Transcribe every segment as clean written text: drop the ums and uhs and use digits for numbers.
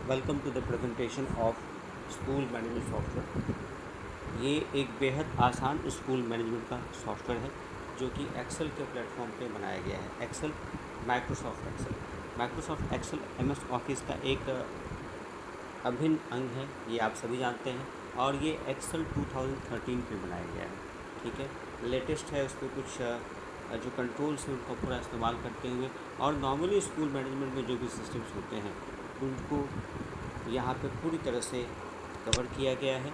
Welcome to the presentation of school management software. ये एक बेहद आसान स्कूल मैनेजमेंट का सॉफ्टवेयर है जो कि एक्सेल के प्लेटफॉर्म पे बनाया गया है। Excel, Microsoft Excel MS Office का एक अभिन्न अंग है, ये आप सभी जानते हैं। और ये एक्सेल 2013 पे बनाया गया है, ठीक है। लेटेस्ट है, उसमें कुछ जो कंट्रोल्स हैं उनका पूरा इस्तेमाल करते हुए, और नॉर्मली स्कूल मैनेजमेंट में जो भी सिस्टम्स होते हैं उनको यहाँ पे पूरी तरह से कवर किया गया है।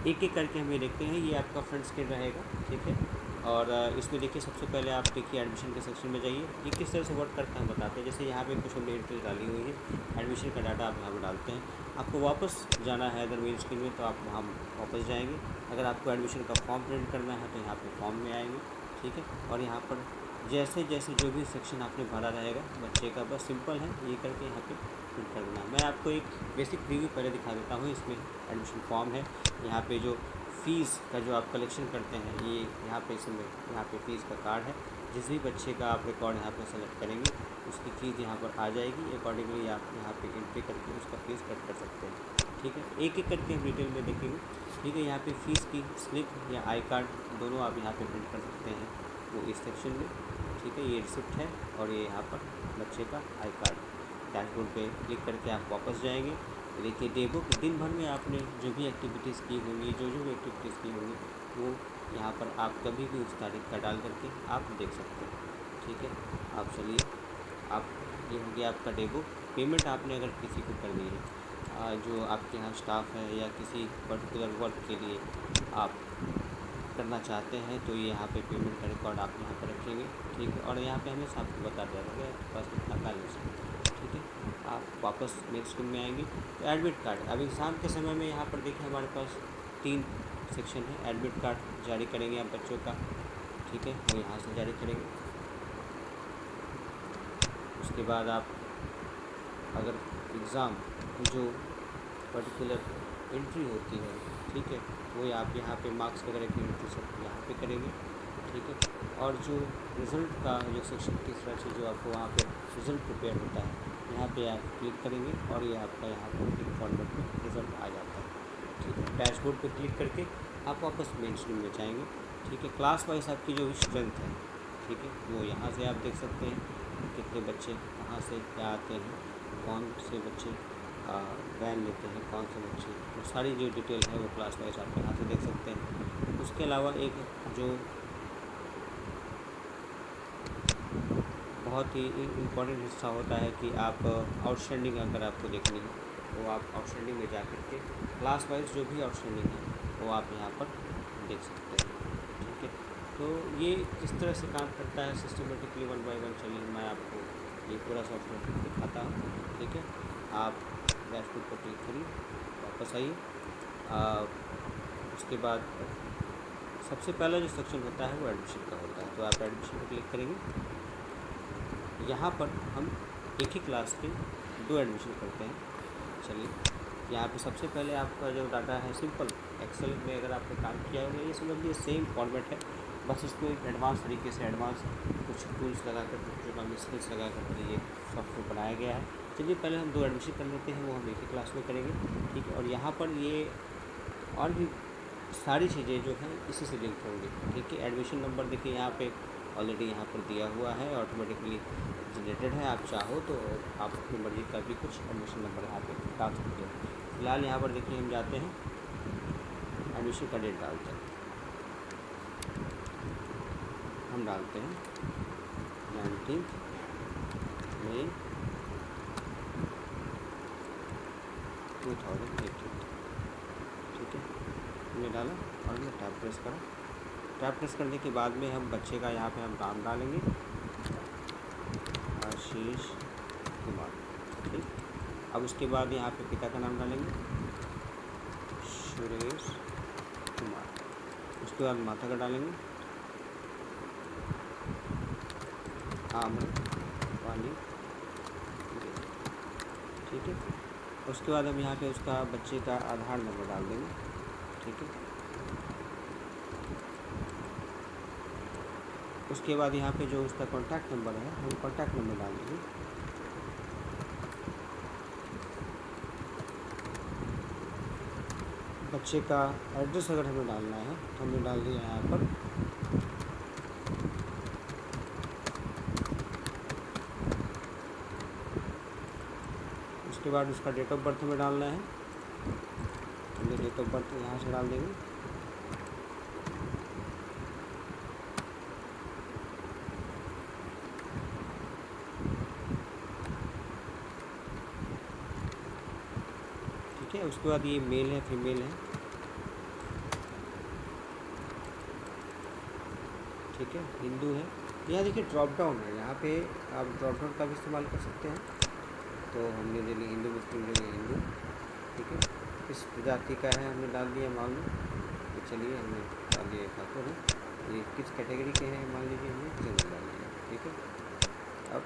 एक एक करके हम ये देखते हैं। ये आपका फ्रंट स्क्रीन रहेगा, ठीक है। और इसमें देखिए, सबसे पहले आप देखिए एडमिशन के सेक्शन में जाइए। ये किस तरह से वर्क करता है हम बताते हैं। जैसे यहाँ पे कुछ हमने एंट्री डाली हुई है, एडमिशन का डाटा आप यहाँ पर डालते हैं। आपको वापस जाना है अगर मेन स्क्रीन में, तो आप वहाँ वापस जाएंगे। अगर आपको एडमिशन का फॉर्म प्रिंट करना है तो यहाँ पे फॉर्म में आएंगे, ठीक है। और यहाँ पर जैसे जैसे जो भी सेक्शन आपने भरा रहेगा बच्चे का, बस सिंपल है ये करके यहाँ पे प्रिंट कर देना। मैं आपको एक बेसिक प्रीव्यू पहले दिखा देता हूँ। इसमें एडमिशन फॉर्म है, यहाँ पे जो फ़ीस का जो आप कलेक्शन करते हैं ये यहाँ पे इसमें यहाँ पे फ़ीस का कार्ड है। जिस भी बच्चे का आप रिकॉर्ड यहाँ पे सेलेक्ट करेंगे उसकी फ़ीस यहाँ पर आ जाएगी। अकॉर्डिंगली आप यहाँ पे एंट्री करके उसका फ़ीस कट कर सकते हैं, ठीक है। एक एक करके हम डिटेल में देखेंगे, ठीक है। यहाँ पे फ़ीस की स्लिप या आई कार्ड दोनों आप यहाँ पे प्रिंट कर सकते हैं, वो इस सेक्शन में, ठीक है। ये रिसिप्ट है और ये यहाँ पर बच्चे का आई कार्ड। डैशबोर्ड पे क्लिक करके आप वापस जाएंगे। देखिए डेबुक, दिन भर में आपने जो भी एक्टिविटीज़ की होंगी, जो भी एक्टिविटीज़ की होंगी वो यहाँ पर आप कभी भी उस तारीख का डाल करके आप देख सकते हैं, ठीक है। आप चलिए, आप ये हो गया आपका डेबुक। पेमेंट आपने अगर किसी को करनी है, जो आपके यहाँ स्टाफ है या किसी पर्टिकुलर वर्क के लिए आप करना चाहते हैं, तो ये यहाँ पे पेमेंट का रिकॉर्ड आप यहाँ पर रखेंगे, ठीक है। और यहाँ पे हमें आपको बता दिया गया आपके पास कितना बैलेंस है, ठीक है। आप वापस नेक्स्ट स्क्रीन में आएंगे तो एडमिट कार्ड। अब एग्ज़ाम के समय में यहाँ पर देखिए हमारे पास 3 सेक्शन है। एडमिट कार्ड जारी करेंगे आप बच्चों का, ठीक है, वो यहाँ से जारी करेंगे। उसके बाद आप अगर एग्ज़ाम जो पर्टिकुलर एंट्री होती है, ठीक है, वो आप यहाँ पे मार्क्स वगैरह की एंट्री सब यहाँ पे करेंगे, ठीक है। और जो रिज़ल्ट का जो सेक्शन तीसरा से जो आपको वहाँ पे रिज़ल्ट प्रिपेयर होता है, यहाँ पे आप क्लिक करेंगे और ये आपका यहाँ पर एक फॉर्मेट में रिज़ल्ट आ जाता है, ठीक है। डैशबोर्ड पे क्लिक करके आप वापस मेन स्ट्रीम में जाएंगे, ठीक है। क्लास वाइज आपकी जो स्ट्रेंथ है, ठीक है, वो यहाँ से आप देख सकते हैं कितने बच्चे कहाँ से क्या आते हैं, कौन से बच्चे वैन लेते हैं, कौन से बच्चे, वो सारी जो डिटेल है वो क्लास वाइज आप यहाँ से देख सकते हैं। उसके अलावा एक जो बहुत ही इम्पॉर्टेंट हिस्सा होता है कि आप आउटस्टैंडिंग अगर आपको देखनी है तो आप आउटस्टैंडिंग में जा कर के क्लास वाइज जो भी आउटस्टैंडिंग है वो आप यहाँ पर देख सकते हैं, ठीक है। तो ये किस तरह से काम करता है सिस्टमेटिकली 1 बाय 1, चलिए मैं आपको ये पूरा सॉफ्टवेयर दिखाता हूँ, ठीक है। आप डैशबोर्ड पर क्लिक करिए, वापस आइए। उसके बाद सबसे पहला जो सेक्शन होता है वो एडमिशन का होता है, तो आप एडमिशन पर क्लिक करेंगे। यहाँ पर हम एक ही क्लास के 2 एडमिशन करते हैं। चलिए, यहाँ पे सबसे पहले आपका जो डाटा है सिंपल एक्सेल में अगर आपने काम किया होगा ये समझ लीजिए सेम फॉर्मेट है, बस इसको एक एडवांस तरीके से एडवांस कुछ टूल्स लगा कर, प्रोग्रामिंग स्किल्स लगा कर ये सॉफ्टवेयर बनाया गया है। चलिए पहले हम 2 एडमिशन कर लेते हैं, वो हम एक ही क्लास में करेंगे, ठीक है। और यहाँ पर ये और भी सारी चीज़ें जो हैं इसी से लिंक होंगी, ठीक है। एडमिशन नंबर देखिए यहाँ पे ऑलरेडी यहाँ पर दिया हुआ है, ऑटोमेटिकली जनरेटेड है। आप चाहो तो आप अपनी मर्ज़ी का भी कुछ एडमिशन नंबर यहाँ पे डाल सकते हैं। फिलहाल यहाँ पर देखिए हम जाते हैं, एडमिशन का डेट डालते हैं, हम डालते हैं 19 मई 2018, ठीक है। हमने डाला और हमने टैब प्रेस करा। टैब प्रेस करने के बाद में हम बच्चे का यहाँ पे हम नाम डालेंगे, आशीष कुमार, ठीक। अब उसके बाद यहाँ पे पिता का नाम डालेंगे, सुरेश कुमार। उसके बाद माता का डालेंगे, आम्रपाली, ठीक है। उसके बाद हम यहाँ पे उसका बच्चे का आधार नंबर डाल देंगे, ठीक है। उसके बाद यहाँ पे जो उसका कॉन्टैक्ट नंबर है हम कॉन्टैक्ट नंबर डाल देंगे, बच्चे का एड्रेस अगर हमें डालना है तो हमने डाल दिया यहाँ पर। उसके बाद उसका डेट ऑफ बर्थ हमें डालना है, हमने डेट ऑफ बर्थ यहाँ से डाल देंगे। ठीक है, उसके बाद ये मेल है फीमेल है, ठीक है, हिंदू है। यहाँ देखिए ड्रॉप डाउन है, यहाँ पे आप ड्रॉप डाउन का भी इस्तेमाल कर सकते हैं। तो हमने ले लिया हिंदू मुस्लिम, ले लिया हिंदू, ठीक है। किस प्रजाति का है हमने डाल दिया मान लो, तो चलिए हमने डाल दिया ठाकुर है। ये किस कैटेगरी के हैं मान लीजिए हमने जनरल डाल दिया, ठीक है। अब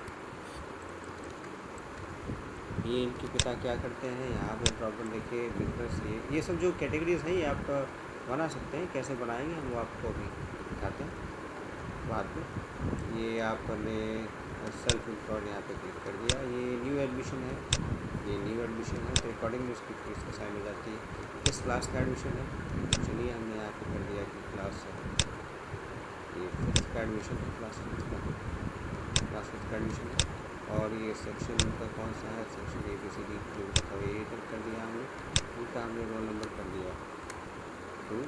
ये इनके पिता क्या करते हैं, यहाँ पर ड्रॉप डाउन देखिए बिजनेस, ये सब जो कैटेगरीज हैं ये आप बना सकते हैं। कैसे बनाएंगे हम वो आपको अभी दिखाते हैं बाद में। ये आपने सेल्फ एम्प्लॉयड यहाँ पे क्लिक कर दिया, ये न्यू एडमिशन है, ये न्यू एडमिशन है, तो अकॉर्डिंगली उसकी फीस का साइन हो जाती है। किस क्लास का एडमिशन है, चलिए हमने यहाँ पे कर दिया कि क्लास ये 5th का एडमिशन है, क्लास 5th का एडमिशन है। और ये सेक्शन उनका कौन सा है, सेक्शन ABCD जो था ये कर दिया हमने, उनका हमने रोल नंबर कर दिया 2,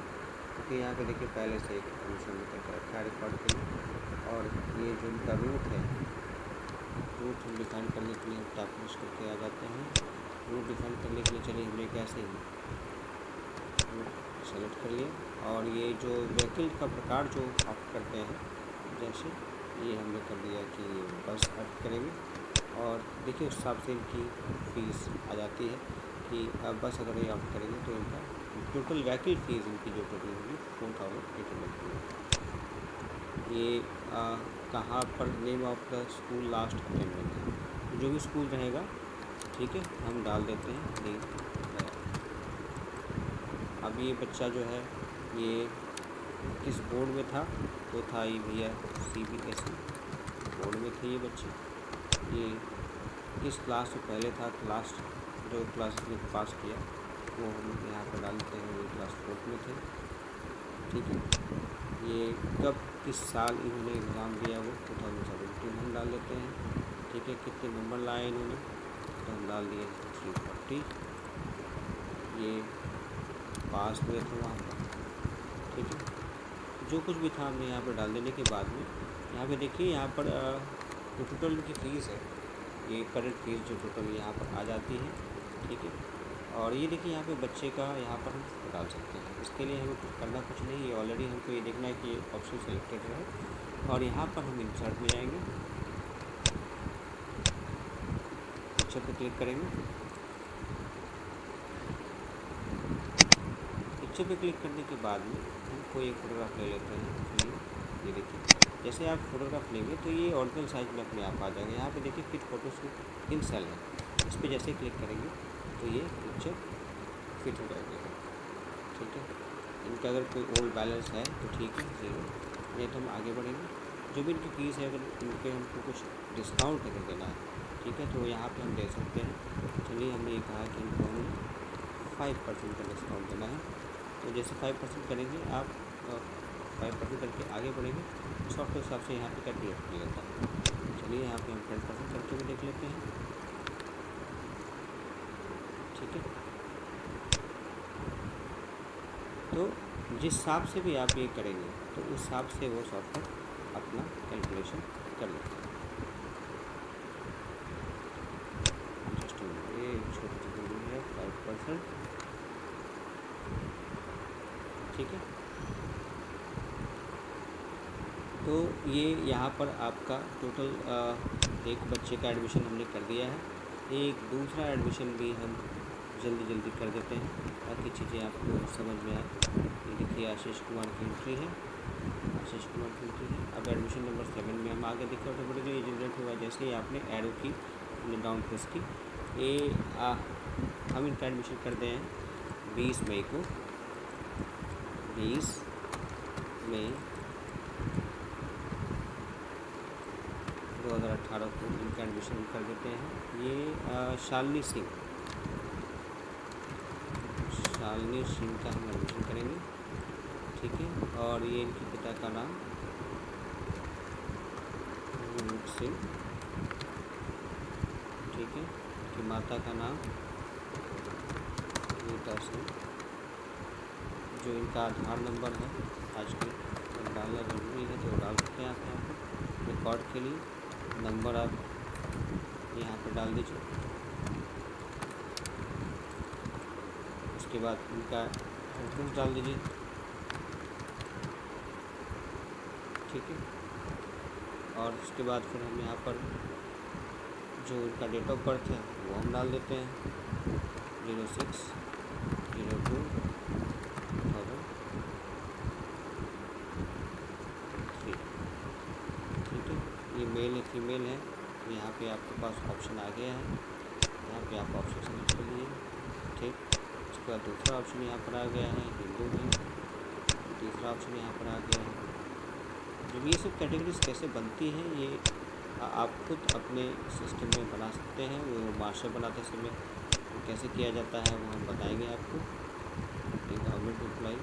क्योंकि यहाँ पे देखिए पहले से एक एडमिशन करके रखा है रिकॉर्ड के लिए। और ये जो उनका रूट है, रूट हम डिफाइन करने के लिए हम टैप यूज करके आ जाते हैं। रूट डिफाइन करने के लिए चलिए हमने कैसे रूट सेलेक्ट कर लिया। और ये जो व्हीकल का प्रकार जो ऑप्ट करते हैं, जैसे ये हमने कर दिया कि बस ऑप्ट करेंगे, और देखिए उस हिसाब से इनकी फ़ीस आ जाती है कि बस अगर ये ऑप्ट करेंगे तो इनका टोटल व्हीकल फ़ीस इनकी जो टोटल होगी 4800। ये कहाँ पर name of the school last attendant है, जो भी स्कूल रहेगा, ठीक है, हम डाल देते हैं नेम। अब ये बच्चा जो है ये किस बोर्ड में था, तो था ये भैया CBSE बोर्ड में थे ये बच्चे। ये किस क्लास से पहले था, क्लास जो क्लास में पास किया वो हम यहाँ पर डालते हैं, ये क्लास 4 में थे, ठीक है। ये कब किस साल इन्होंने एग्ज़ाम दिया वो 2017 हम डाल देते हैं, ठीक है। कितने नंबर लाए इन्होंने, तो हम डाल दिए 340। ये पास हुए थे वहाँ पर, ठीक है। जो कुछ भी था हमने यहाँ पर डाल देने के बाद में यहाँ पे देखिए यहाँ पर जो टोटल की फ़ीस है, ये करंट फीस जो टोटल यहाँ पर आ जाती है, ठीक है। और ये देखिए यहाँ पे बच्चे का यहाँ पर हम डाल सकते हैं। इसके लिए हमें करना कुछ नहीं है, ऑलरेडी हमको ये देखना है कि ये ऑप्शन सेलेक्टेड है। और यहाँ पर हम इंसर्ट में जाएंगे, पिक्चर पर क्लिक करेंगे। पिक्चर पे क्लिक करने के बाद में हम कोई एक फ़ोटोग्राफ ले लेते हैं। चलिए ये देखिए, जैसे आप फ़ोटोग्राफ लेंगे तो ये ओरिजिनल साइज़ में अपने आप आ जाएगा। यहाँ पे देखिए फिट फोटोशूट इन सेल है, इस पर जैसे क्लिक करेंगे तो ये पिक्चर फिट हो जाएगी, ठीक है। इनका अगर कोई ओल्ड बैलेंस है तो ठीक है, 0, नहीं तो हम आगे बढ़ेंगे। जो भी इनकी फ़ीस है, अगर इनके हमको कुछ डिस्काउंट करके देना है, ठीक है, तो यहाँ पे हम दे सकते हैं। चलिए हमने ये कहा कि इनको हमें 5% का डिस्काउंट देना है, तो जैसे 5% करेंगे आप 5% करके आगे बढ़ेंगे, सॉफ्टवेयर हिसाब से यहाँ पे कैलकुलेट किया जाता है। चलिए यहाँ पे हम 10% करके भी देख लेते हैं, ठीक है। तो जिस हिसाब से भी आप ये करेंगे तो उस हिसाब से वो सॉफ्टवेयर अपना कैलकुलेशन कर लेते हैं। जस्ट ये छोटी सी है 5%, ठीक है। तो ये यहाँ पर आपका टोटल एक बच्चे का एडमिशन हमने कर दिया है। एक दूसरा एडमिशन भी हम जल्दी कर देते हैं ताकि चीज़ें आपको समझ में आए। ये देखिए आशीष कुमार की एंट्री है, आशीष कुमार की एंट्री है। अब एडमिशन नंबर 7 में हम आगे देखिए ऑटोमेटिकली ये जनरेट हुआ जैसे ही आपने एरो की डाउन प्रेस की। ये हम इनका एडमिशन करते हैं 20 मई को, 20 मई 2018 को इनका एडमिशन कर देते हैं। ये शालिनी सिंह शालिनी सिंह का हम एडमिशन करेंगे, ठीक है। और ये इनके पिता का नाम रूप सिंह, ठीक है। इनकी माता का नाम रीता सिंह। जो इनका आधार नंबर है आजकल डालना ज़रूरी है, तो डाल सकते हैं आप यहाँ पर रिकॉर्ड के लिए। नंबर आप यहाँ पर डाल दीजिए। उसके बाद इनका एड्रेस डाल दीजिए, ठीक है। और उसके बाद फिर हम यहाँ पर जो इनका डेट ऑफ बर्थ है वो हम डाल देते हैं 06/02/2003, ठीक है। ये मेल है फीमेल है, यहाँ पे आपके पास ऑप्शन आ गया है, यहाँ पे आप ऑप्शन सेलेक्ट कर लीजिए, ठीक। उसके बाद दूसरा ऑप्शन यहाँ पर आ गया है हिंदू में, तीसरा ऑप्शन यहाँ पर आ गया है। जब ये सब कैटेगरीज कैसे बनती हैं ये आप खुद अपने सिस्टम में बना सकते हैं। वो मास्टर बनाते समय वो कैसे किया जाता है वो हम बताएंगे आपको। गवर्नमेंट एम्प्लॉय,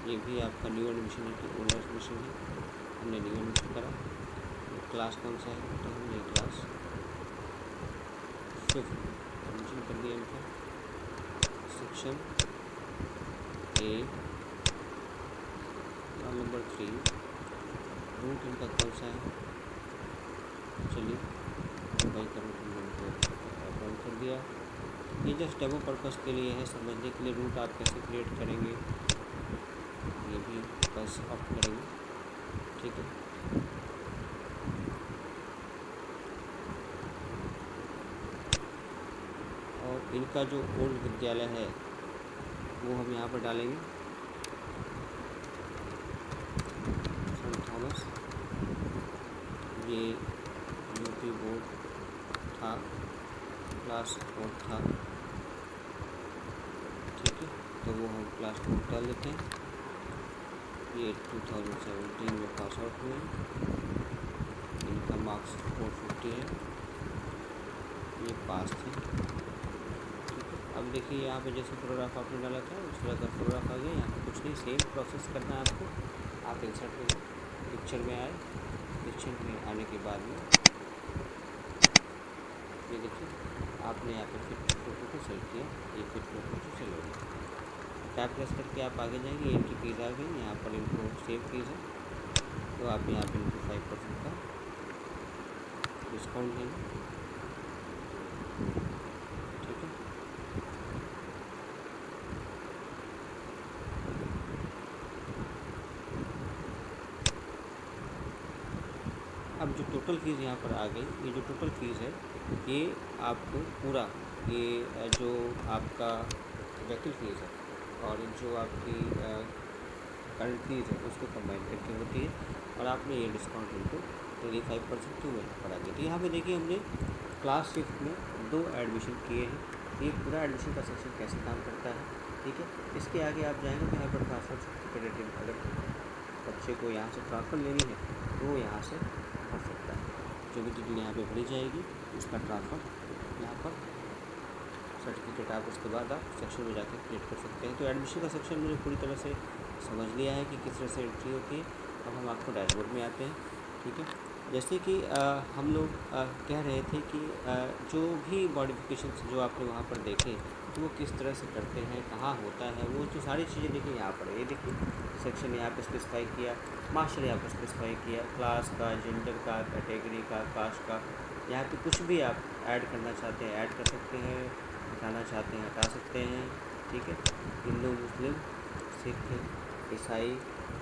ये भी आपका न्यू एडमिशन है कि ओल्ड एडमिशन है। हमने न्यू एडमिशन करा। क्लास कौन सा है तो हमने क्लास 5 एडमिशन कर दिया इनका। सेक्शन ए नंबर 3, रूट इनका कौन सा है, चलिए भाई का रूट हमने अपलोड कर दिया। ये जस्ट डेमो पर्पज़ के लिए है, समझने के लिए रूट आप कैसे क्रिएट करेंगे ये भी बस ऑफ करेंगे, ठीक है। और इनका जो ओल्ड विद्यालय है वो हम यहाँ पर डालेंगे सेंट थॉमस। ये यूपी बोर्ड था, क्लास 4 था, ठीक है। तो वो हम क्लास 4 डाल देते हैं। ये 2017 में पास आउट हुए। इनका मार्क्स 450 है, ये पास थे, ठीक है। अब देखिए यहाँ पे जैसे फोटोग्राफ आपने डाला था उस तरह का फोटोग्राफ आ गया। यहाँ पे कुछ नहीं, सेम प्रोसेस करना है आपको। आप इंसर्ट में पिक्चर में आए, पिक्चर में आने के बाद में ये देखिए आपने यहाँ पे फिट फोटो को सेलेक्ट किया, ये फिट फोटो को सेलेक्ट हो गया। टैप प्रेस करके आप आगे जाएंगे, इनकी फीस आ गई, यहाँ पर इनको सेव फीस है तो आप यहाँ पे इनको 5% का डिस्काउंट देंगे, ठीक है। अब जो टोटल फीस यहाँ पर आ गई, ये जो टोटल फीस है ये आपको पूरा ये जो आपका वैकल फीस है और जो आपकी करंट फीस है उसको कंबाइन करके होती है। और आपने ये डिस्काउंट इनको 25% क्यों यहाँ पर आ गया। तो यहाँ पे देखिए हमने क्लास 6 में 2 एडमिशन किए हैं। ये पूरा एडमिशन का सेक्शन कैसे काम करता है, ठीक है। इसके आगे आप जाएंगे तो यहाँ पर ट्रांसफ़र सर्टिफिकेट, अगर बच्चे को यहाँ से ट्रांसफ़र लेनी है तो वो यहाँ से भर सकता है। जो भी डिटेल यहाँ पे भरी जाएगी उसका ट्रांसफ़र यहाँ पर सर्टिफिकेट आप उसके बाद आप सेक्शन में जाकर क्रिएट कर सकते हैं। तो एडमिशन का सेक्शन मुझे पूरी तरह से समझ लिया है कि किस तरह से एंट्री होती है। अब हम आपको डैशबोर्ड में आते हैं, ठीक है। जैसे कि हम लोग कह रहे थे कि जो भी मॉडिफिकेशंस जो आपने वहाँ पर देखे तो वो किस तरह से करते हैं, कहाँ होता है, वो जो सारी चीज़ें देखिए यहाँ पर। ये देखिए सेक्शन यहाँ पे स्पेसिफाई किया, मास्टर यहाँ पर स्पेसिफाई किया, क्लास का, जेंडर का, कैटेगरी का, कास्ट का। यहाँ पे कुछ भी आप ऐड करना चाहते हैं ऐड कर सकते हैं, हटाना चाहते हैं हटा सकते हैं, ठीक है। हिंदू, मुस्लिम, सिख, ईसाई,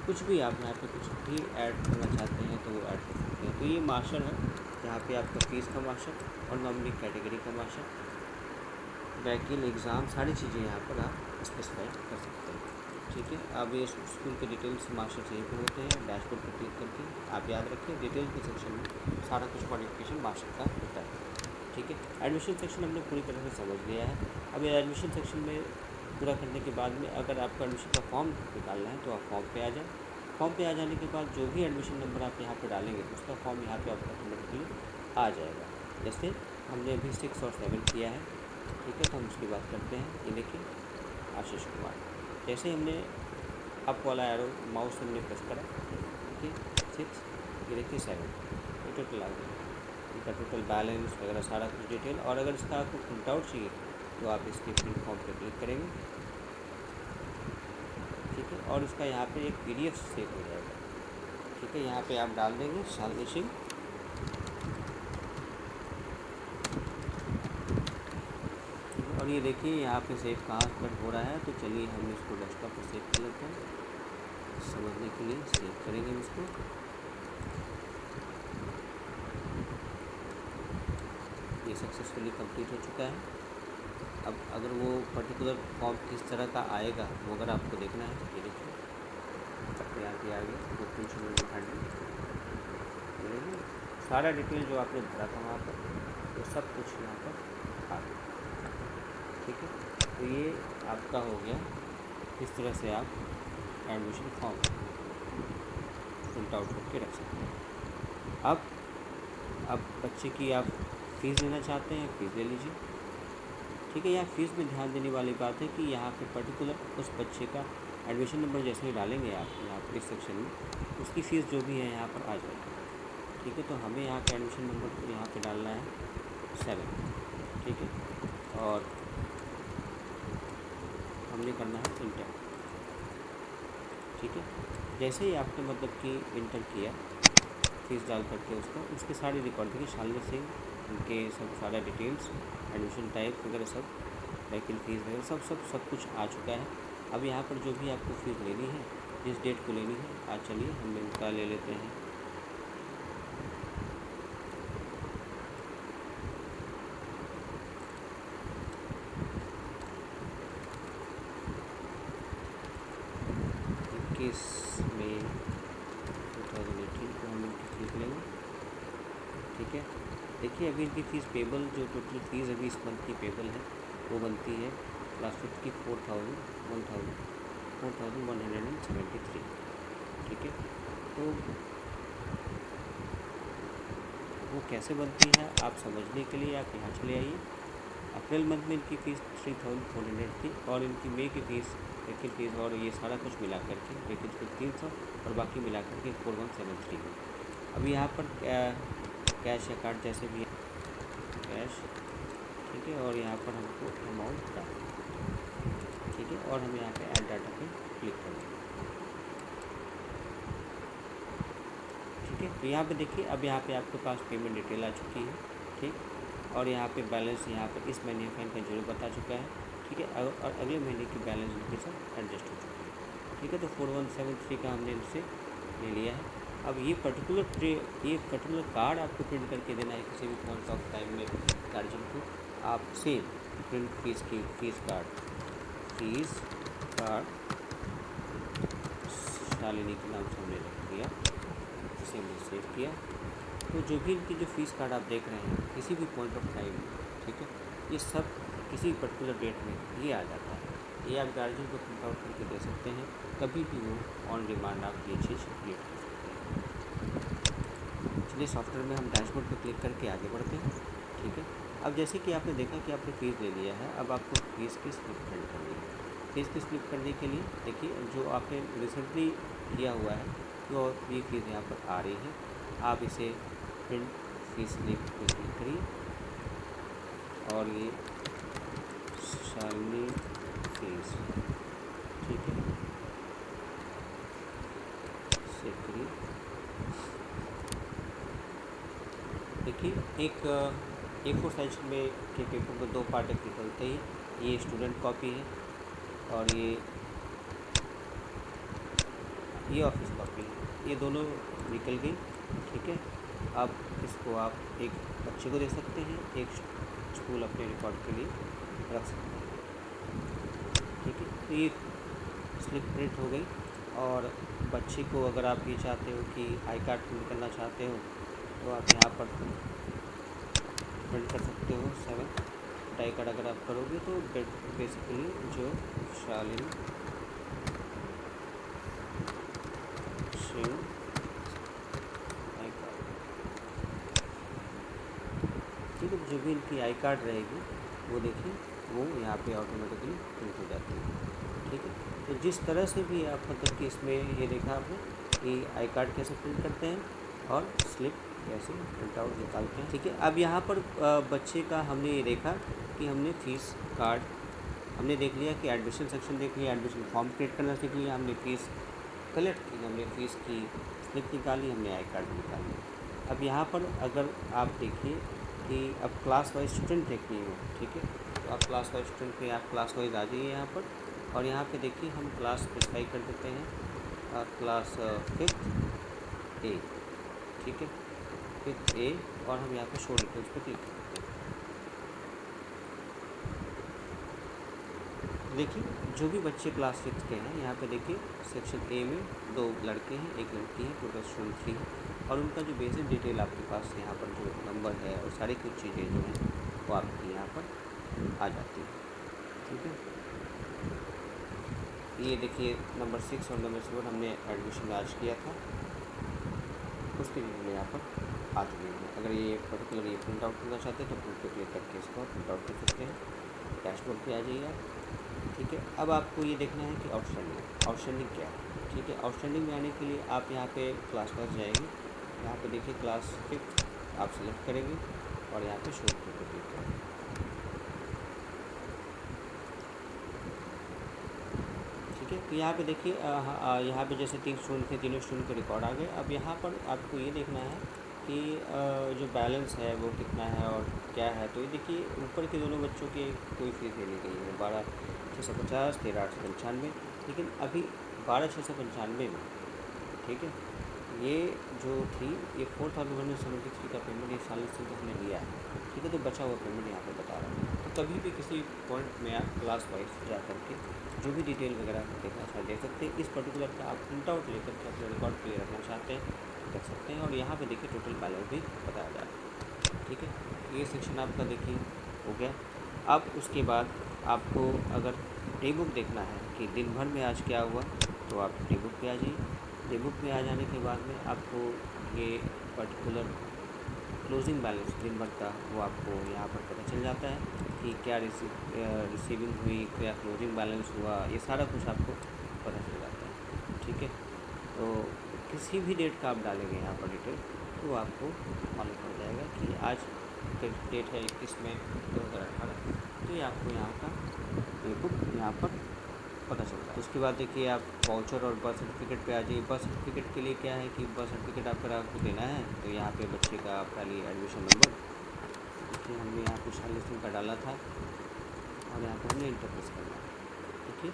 कुछ भी आप यहाँ पे कुछ भी ऐड करना चाहते हैं तो वो ऐड कर सकते हैं। तो ये मास्टर है, यहाँ पे आपका फीस का मास्टर और नॉमिनी कैटेगरी का मास्टर, वैकल, एग्ज़ाम, सारी चीज़ें यहाँ पर आप स्पेसिफाई कर सकते हैं, ठीक है। अब ये स्कूल के डिटेल्स मास्टर से पर होते हैं। डैशबोर्ड पर क्लिक करके आप याद रखें डिटेल के सेक्शन में सारा कुछ मॉडिफिकेशन मास्टर का होता है, ठीक है। एडमिशन सेक्शन हमने पूरी तरह से समझ लिया है। अब ये एडमिशन सेक्शन में पूरा करने के बाद में अगर आपको एडमिशन का फॉर्म निकालना है तो आप फॉर्म पे आ जाएं। फॉर्म पे आ जाने के बाद जो भी एडमिशन नंबर आप यहाँ पे डालेंगे उसका फॉर्म यहाँ पे ऑटोमेटिकली आ जाएगा। जैसे हमने अभी 6 और 7 किया है ठीक है, तो हम उसकी बात करते हैं। ये देखिए आशीष कुमार, जैसे हमने अप वाला एरो माउस से हमने प्रेस करा, देखिए 6, ये देखिए 7, ये टोटल आ गया इनका टोटल बैलेंस वगैरह सारा कुछ डिटेल। और अगर इसका आपको प्रिंट आउट चाहिए तो आप इसके प्रिंट फॉर्म पे क्लिक करेंगे, ठीक है, और इसका यहाँ पे एक PDF सेव हो जाएगा, ठीक है। यहाँ पे आप डाल देंगे शालिनी सिंह, और ये देखिए यहाँ पे सेव कहाँ पर हो रहा है। तो चलिए हम इसको डेस्कटॉप पर सेव कर लेते हैं, समझने के लिए सेव करेंगे हम इसको। ये सक्सेसफुली कंप्लीट हो चुका है। अब अगर वो पर्टिकुलर फॉर्म किस तरह का आएगा वो अगर आपको देखना है, ये देखिए यहाँ पे आ गया तो सारा डिटेल जो आपने भरा था वहाँ पर वो सब कुछ यहाँ पर आ गया, ठीक है। तो ये आपका हो गया, इस तरह से आप एडमिशन फॉर्म प्रिंट आउट करके रख सकते हैं। अब बच्चे की आप फ़ीस लेना चाहते हैं, फ़ीस ले लीजिए, ठीक है। यहाँ फ़ीस में ध्यान देने वाली बात है कि यहाँ पे पर्टिकुलर उस बच्चे का एडमिशन नंबर जैसे ही डालेंगे आप यहाँ पर इस सेक्शन में, उसकी फ़ीस जो भी है यहाँ पर आ जाएगी, ठीक है। तो हमें यहाँ पे एडमिशन नंबर यहाँ पे डालना है 7, ठीक है, और हमने करना है इंटर, ठीक है। जैसे ही आपने मतलब कि इंटर किया फीस डाल करके उसके सारे रिकॉर्ड देखिए, शालिनी सिंह, उनके सब सारा डिटेल्स, एडमिशन टाइप वगैरह सब, वहीकल फ़ीस वगैरह सब कुछ आ चुका है। अब यहाँ पर जो भी आपको फ़ीस लेनी है, जिस डेट को लेनी है, आज चलिए हम इनका ले लेते हैं इक्कीस मई 2018 को हम इनकी फ़ीस लेंगे, ठीक है। देखिए अभी इनकी फ़ीस पेबल जो टोटल फ़ीस अभी इस मंथ की पेबल है वो बनती है क्लास 5 की 4,173, ठीक है। तो वो कैसे बनती है आप समझने के लिए आप यहाँ चले आइए। अप्रैल मंथ में इनकी फ़ीस 3,400 थी, और इनकी मई की फ़ीस वहीकल फ़ीस और ये सारा कुछ मिला करके वहीकल फ़ीस 300 और बाकी मिला करके 4173 है। अब यहाँ पर कैश या कार्ड जैसे भी कैश, ठीक है, और यहाँ पर हमको अमाउंट डालना, ठीक है, और हम यहाँ पे ऐड डाटा पे क्लिक करेंगे, ठीक है। तो यहाँ पे देखिए अब यहाँ पे आपके पास पेमेंट डिटेल आ चुकी है, ठीक, और यहाँ पे बैलेंस यहाँ पे इस महीने का इनका जीरो बता चुका है, ठीक है, और अगले महीने की बैलेंस इनके साथ एडजस्ट हो चुकी है, ठीक है। तो 4173 का हमने इनसे ले लिया है। अब ये पर्टिकुलर कार्ड आपको प्रिंट करके देना है किसी भी पॉइंट ऑफ टाइम में गार्जियन को। आप same print fees card Shalini के नाम से हमने रख दिया, इसे हमने सेव किया। तो जो भी इनकी जो फ़ीस कार्ड आप देख रहे हैं किसी भी पॉइंट ऑफ टाइम में, ठीक है, ये सब किसी पर्टिकुलर डेट में ये आ जाता है। ये आप गार्जियन को प्रिंट आउट करके दे सकते हैं, कभी भी वो ऑन डिमांड आप ये चीज़ क्रिएट कर सकते हैं। चलिए सॉफ्टवेयर में हम डैशबोर्ड पर क्लिक करके आगे बढ़ते हैं, ठीक है। अब जैसे कि आपने देखा कि आपने फ़ीस ले लिया है, अब आपको फ़ीस की स्लिप प्रिंट करनी है। फ़ीस की स्लिप करने के लिए देखिए जो आपने रिसेंटली किया हुआ है तो ये फ़ीस यहाँ पर आ रही है, आप इसे प्रिंट फीस स्लिप पर क्लिक करिए, और ये शालिनी फीस, ठीक है, सेव करिए। देखिए एक A4 साइज में के पेपर को दो पार्ट निकलते ही, ये स्टूडेंट कॉपी है और ये ऑफिस कॉपी है, ये दोनों निकल गई, ठीक है। अब इसको आप एक बच्चे को दे सकते हैं, एक स्कूल अपने रिकॉर्ड के लिए रख सकते हैं, ठीक है। तो ये स्लिप प्रिंट हो गई, और बच्चे को अगर आप ये चाहते हो कि आई कार्ड प्रिंट करना चाहते हो तो आप यहाँ पर प्रिंट कर सकते हो 7 आई कार्ड। अगर आप करोगे तो बेसिकली जो शालिनी सिंह आई कार्ड, ठीक है, जो भी इनकी आई कार्ड रहेगी वो देखिए वो यहाँ पे ऑटोमेटिकली प्रिंट हो जाती है। ठीक है, तो जिस तरह से भी आप मतलब कि इसमें ये देखा आपने कि आई कार्ड कैसे प्रिंट करते हैं और स्लिप कैसे प्रिंट आउट निकालते हैं। ठीक है, अब यहाँ पर बच्चे का हमने ये देखा कि हमने फीस कार्ड हमने देख लिया, कि एडमिशन सेक्शन देख लिया, एडमिशन फॉर्म क्रिएट करना सीख लिया, हमने फ़ीस कलेक्ट की, हमने फ़ीस की स्लिप निकाली, हमने आई कार्ड निकाली। अब यहाँ पर अगर आप देखिए कि अब क्लास वाइज स्टूडेंट देखनी हो, ठीक है, तो आप क्लास वाइज स्टूडेंट पे आप क्लास वाइज आ जाइए यहाँ पर, और यहाँ पे देखिए हम क्लास स्पेसिफाई कर देते हैं क्लास 5th A। ठीक है, 5th A, और हम यहाँ पे शो डिटेल्स पे क्लिक करते हैं। देखिए जो भी बच्चे क्लास 6 के हैं, यहाँ पे देखिए सेक्शन ए में 2 लड़के हैं, 1 लड़की है, टोटल स्टूडेंट 3 है, और उनका जो बेसिक डिटेल आपके पास यहाँ पर जो नंबर है और सारी कुछ चीज़ें जो हैं वो आपकी यहाँ पर आ जाती है। ठीक है, ये देखिए नंबर 6 और नंबर 7 हमने एडमिशन आज किया था, उसके लिए यहाँ पर आ चुके हैं। अगर ये पर्टिकुलर ये प्रिंट आउट करना चाहते हैं तो प्रिंट पे क्लिक करके इसको प्रिंट आउट कर सकते हैं। डैशबोर्ड पे आ जाइए आप। ठीक है, अब आपको ये देखना है कि आउटस्टैंडिंग क्या है। ठीक है, आउटस्टैंडिंग में आने के लिए आप यहाँ पे क्लास वाइज जाएंगे, यहाँ पे देखिए क्लास 5th आप सेलेक्ट करेंगे और यहाँ पे शो पे क्लिक करेंगे। ठीक है, तो यहाँ पे देखिए यहाँ पे जैसे 3 स्टूडेंट थे, तीनों स्टूडेंट के रिकॉर्ड आ गए। अब यहाँ पर आपको ये देखना है कि जो बैलेंस है वो कितना है और क्या है। तो ये देखिए ऊपर के दोनों बच्चों की कोई फीस नहीं ली गई है, 12,650, 13,895, लेकिन अभी 12,695 में, ठीक है, ये जो थी ये 4,173 का पेमेंट ये साल से हमने लिया है। ठीक है, तो बचा हुआ पेमेंट यहाँ पे बता रहा है। तो कभी भी किसी पॉइंट में आप क्लास वाइज जा करके जो भी डिटेल वगैरह देखना चाहे देख सकते हैं। इस पर्टिकुलर का आप प्रिंट आउट लेकर के अपने रिकॉर्ड के लिए रखना चाहते हैं देख सकते हैं, और यहाँ पे देखिए टोटल बैलेंस भी बताया जा रहा है। ठीक है, ये सेक्शन आपका देखिए हो गया। अब उसके बाद आपको अगर डे बुक देखना है कि दिन भर में आज क्या हुआ, तो आप डे बुक पे आ जाइए। डे बुक में आ जाने के बाद में आपको ये पर्टिकुलर क्लोजिंग बैलेंस दिन भर का वो आपको यहाँ पर पता चल जाता है कि क्या रिसीविंग हुई, क्या क्लोजिंग बैलेंस हुआ, ये सारा कुछ आपको पता चल जाता है। ठीक है, तो किसी भी डेट का आप डालेंगे यहाँ पर डिटेल तो आपको मालूम पड़ जाएगा कि आज डेट है 21 मई 2018, तो ये आपको यहाँ का ये बुक यहाँ पर पता चलता है। उसके बाद देखिए आप वाउचर और बर्थ सर्टिफिकेट पे आ जाइए। बर्थ सर्टिफिकेट के लिए क्या है कि बर्थ सर्टिफिकेट आपको देना है, तो यहाँ पे बच्चे का आपका लिए एडमिशन नंबर देखिए हमने यहाँ पे 46 का डाला था और यहाँ पर हमने इंटर प्रेस करना है। ठीक है,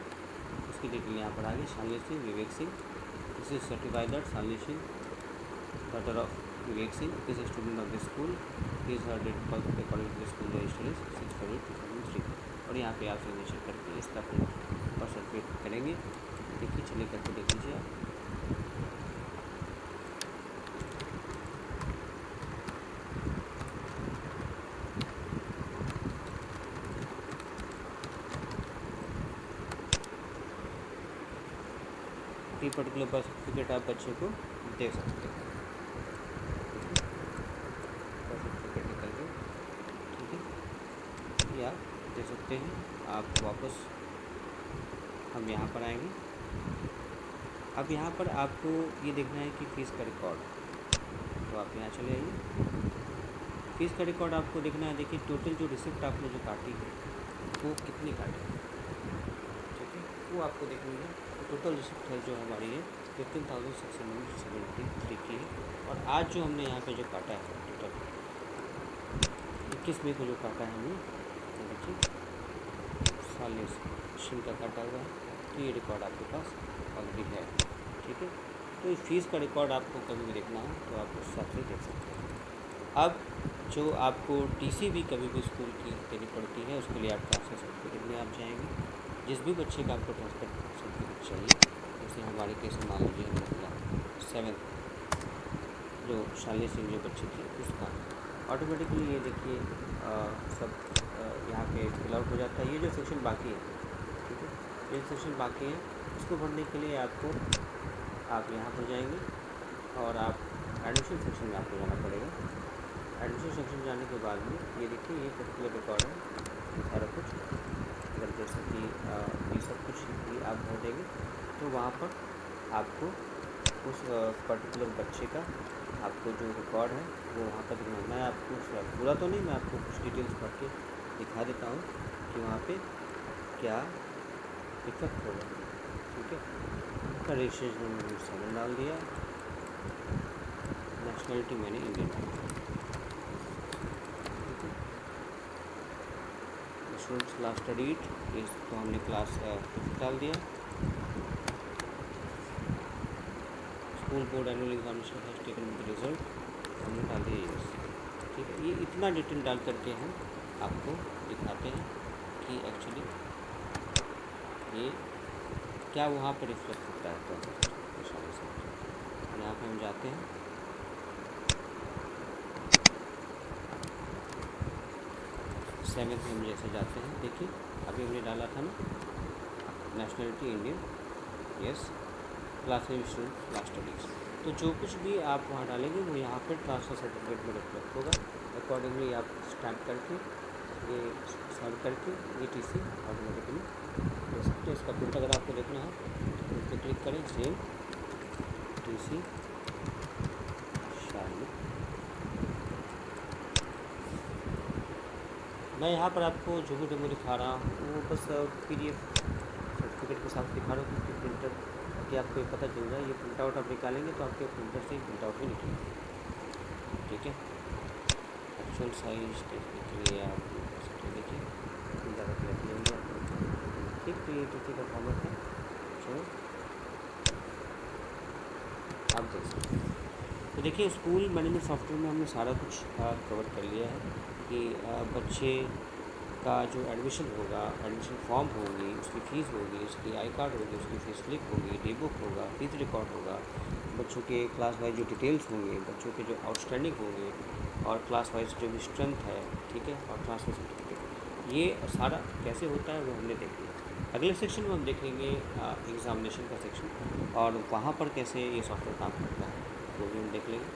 उसकी डिटेल यहाँ पर आ गई, 46 Vivek Singh, this is certified that 46 daughter of Vivek Singh is a student of the school, is her date of birth according to the school register is 6 February 2003, और यहाँ पे आप सिग्नेचर करके इसका प्रिंट और सर्टिफिकेट करेंगे। देखिए चलिए करके देख लीजिए आप। ये पर्टिकुलर बर्थ सर्टिफिकेट आप बच्चे को दे सकते हैं। बर्थ सर्टिफिकेट निकल के, ठीक है, ये आप दे सकते हैं। आप वापस हम यहाँ पर आएंगे। अब यहाँ पर आपको ये देखना है कि फ़ीस का रिकॉर्ड, तो आप यहाँ चले आइए। फ़ीस का रिकॉर्ड आपको देखना है। देखिए टोटल जो रिसिप्ट आपने जो काटी है वो कितनी काटी है, ठीक है, वो आपको देखनी है। तो टोटल रिसिप्ट है जो हमारी है 15,673 की है, और आज जो हमने यहाँ पे जो काटा है टोटल 21 मई को जो काटा है हमने, देखिए 40 का काटा हुआ है। तो ये रिकॉर्ड आपके पास ऑलरेडी है। ठीक है, तो इस फीस का रिकॉर्ड आपको कभी भी देखना हो तो आप उस हिसाब से देख सकते हैं। अब जो आपको टीसी भी कभी भी स्कूल की देनी पड़ती है, उसके लिए आप ट्रांसफ़र सर्टिफिकेट में आप जाएंगे। जिस भी बच्चे का आपको ट्रांसफ़र सर्टिफिकेट चाहिए, जैसे हमारे केस में मान लीजिए हमने किया 7th जो शाली सिंह जो बच्चे थे उसका ऑटोमेटिकली ये देखिए सब यहाँ पे फिल आउट हो जाता है। ये जो सेक्शन बाकी है, ठीक है, ये सेक्शन बाकी है, इसको भरने के लिए आपको आप यहाँ पर जाएंगे और आप एडमिशन सेक्शन में आपको जाना पड़ेगा। एडमिशन सेक्शन जाने के बाद में ये देखिए ये पर्टिकुलर रिकॉर्ड है देंगे तो वहाँ पर आपको उस पर्टिकुलर बच्चे का आपको जो रिकॉर्ड है वो वहाँ पर दिखना। मैं आपको पूरा तो नहीं, मैं आपको कुछ डिटेल्स पढ़ के दिखा देता हूँ कि वहाँ पे क्या इफेक्ट होगा। ठीक है, उसका रजिस्ट्रेशन नंबर 7 डाल दिया, नेशनलिटी मैंने इंडियन डाल दिया। ठीक है, स्टूडेंट्स क्लास स्टडीड इस तो हमने क्लास डाल दिया। School board annual examination has taken with result हमने डाल दिया यस। ठीक है, ये इतना डिटेल डाल करके हम आपको दिखाते हैं कि एक्चुअली ये क्या वहाँ पर रिफ्लेक्ट होता है। तो यहाँ पे हम जाते हैं, सेवेंथ में हम जैसे जाते हैं, देखिए अभी हमने डाला था ना नेशनलिटी इंडियन, यस, क्लास में स्टूडेंट क्लास स्टडीज़, तो जो कुछ भी आप वहाँ डालेंगे वो यहाँ पर ट्रांसफ़र सर्टिफिकेट में रिफ्लेक्ट होगा। अकॉर्डिंगली आप स्टैम्प करके ये सर्व करके ये टीसी ऑटोमेटिकली दे सकते हैं। इसका प्रिंट अगर आपको देखना है तो इस पर क्लिक करें, सेम टीसी शायद। मैं यहाँ पर आपको जो भी डेमो दिखा रहा हूँ वो बस PDF सर्टिफिकेट के साथ दिखा रहा हूँ, क्योंकि प्रिंटर कि आपको ये पता चल जाए, ये प्रिंट आउट आप निकालेंगे तो आपके प्रिंटर से ही प्रिंट आउट ही निकलेगा। ठीक है, एक्चुअल साइज देखने के लिए आप देखिए ज़्यादा क्लियर नहीं होगा। ठीक, तो ये टीसी का फॉर्मेट है जो आप देख सकते हैं। तो देखिए स्कूल मैनेजमेंट सॉफ्टवेयर में हमने सारा कुछ कवर कर लिया है कि बच्चे का जो एडमिशन होगा, एडमिशन फॉर्म होगी, उसकी फ़ीस होगी, उसकी आई कार्ड होगी, उसकी फीस स्लिप होगी, डे बुक होगा, फीस रिकॉर्ड होगा, बच्चों के क्लास वाइज जो डिटेल्स होंगे, बच्चों के जो आउटस्टैंडिंग होंगे और क्लास वाइज जो भी स्ट्रेंथ है, ठीक है, और ट्रांसफर सर्टिफिकेट, ये सारा कैसे होता है वो हमने देख लिया। अगले सेक्शन में हम देखेंगे एग्ज़ामिनेशन का सेक्शन, और वहाँ पर कैसे ये सॉफ्टवेयर काम करता है वो भी हम देख लेंगे।